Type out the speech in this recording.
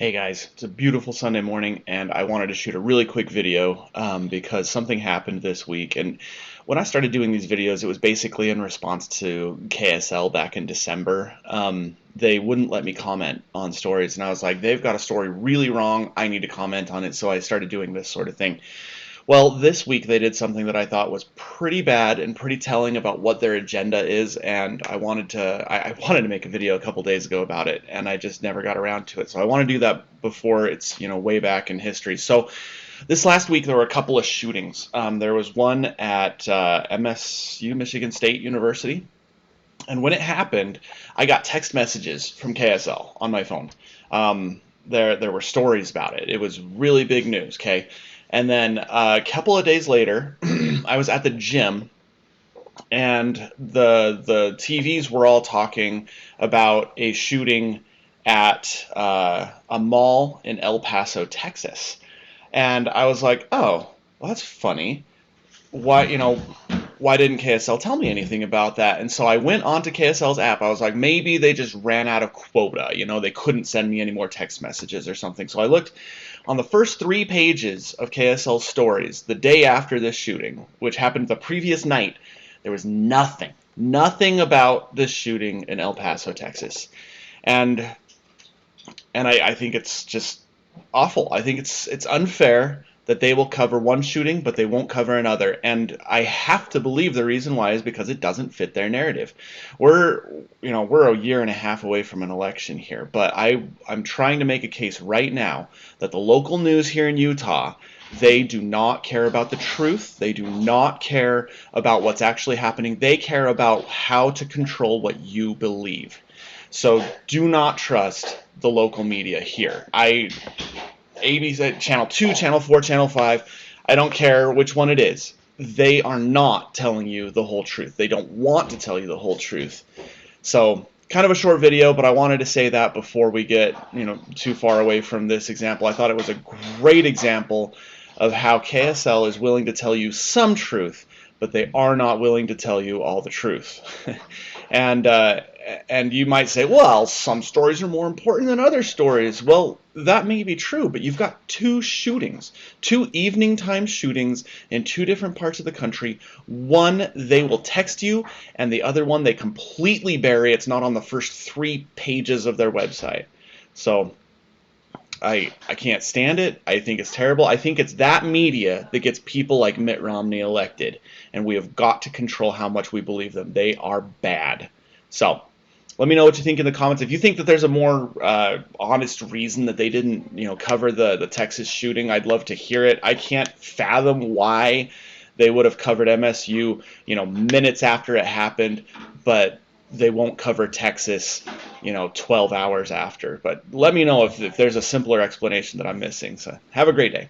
Hey guys, it's a beautiful Sunday morning, and I wanted to shoot a really quick video because something happened this week. And when I started doing these videos, it was basically in response to KSL back in December. They wouldn't let me comment on stories, and I was like, they've got a story really wrong. I need to comment on it, so I started doing this sort of thing. Well, this week they did something that I thought was pretty bad and pretty telling about what their agenda is, and I wanted to make a video a couple days ago about it, and I just never got around to it. So I want to do that before it's way back in history. So this last week there were a couple of shootings. There was one at MSU, Michigan State University, and when it happened, I got text messages from KSL on my phone. There were stories about it. It was really big news. Okay. And then a couple of days later, I was at the gym, and the TVs were all talking about a shooting at a mall in El Paso, Texas. And I was like, oh, well, that's funny. Why didn't KSL tell me anything about that? And so I went onto KSL's app. I was like, maybe they just ran out of quota. They couldn't send me any more text messages or something. So I looked on the first 3 pages of KSL's stories the day after this shooting, which happened the previous night. There was nothing about this shooting in El Paso, Texas. And I think it's just awful. I think it's unfair that they will cover one shooting, but they won't cover another. And I have to believe the reason why is because it doesn't fit their narrative. We're a year and a half away from an election here, but I'm trying to make a case right now that the local news here in Utah, they do not care about the truth. They do not care about what's actually happening. They care about how to control what you believe. So do not trust the local media here. ABC, Channel 2, Channel 4, Channel 5, I don't care which one it is. They are not telling you the whole truth. They don't want to tell you the whole truth. So, kind of a short video, but I wanted to say that before we get, too far away from this example. I thought it was a great example of how KSL is willing to tell you some truth, but they are not willing to tell you all the truth. And you might say, well, some stories are more important than other stories. Well, that may be true, but you've got 2 shootings, 2 evening time shootings in 2 different parts of the country. One, they will text you, and the other one, they completely bury. It's not on the first 3 pages of their website. So I can't stand it. I think it's terrible. I think it's that media that gets people like Mitt Romney elected, and we have got to control how much we believe them. They are bad. So let me know what you think in the comments. If you think that there's a more honest reason that they didn't, cover the Texas shooting, I'd love to hear it. I can't fathom why they would have covered MSU, minutes after it happened, but they won't cover Texas, 12 hours after. But let me know if there's a simpler explanation that I'm missing. So have a great day.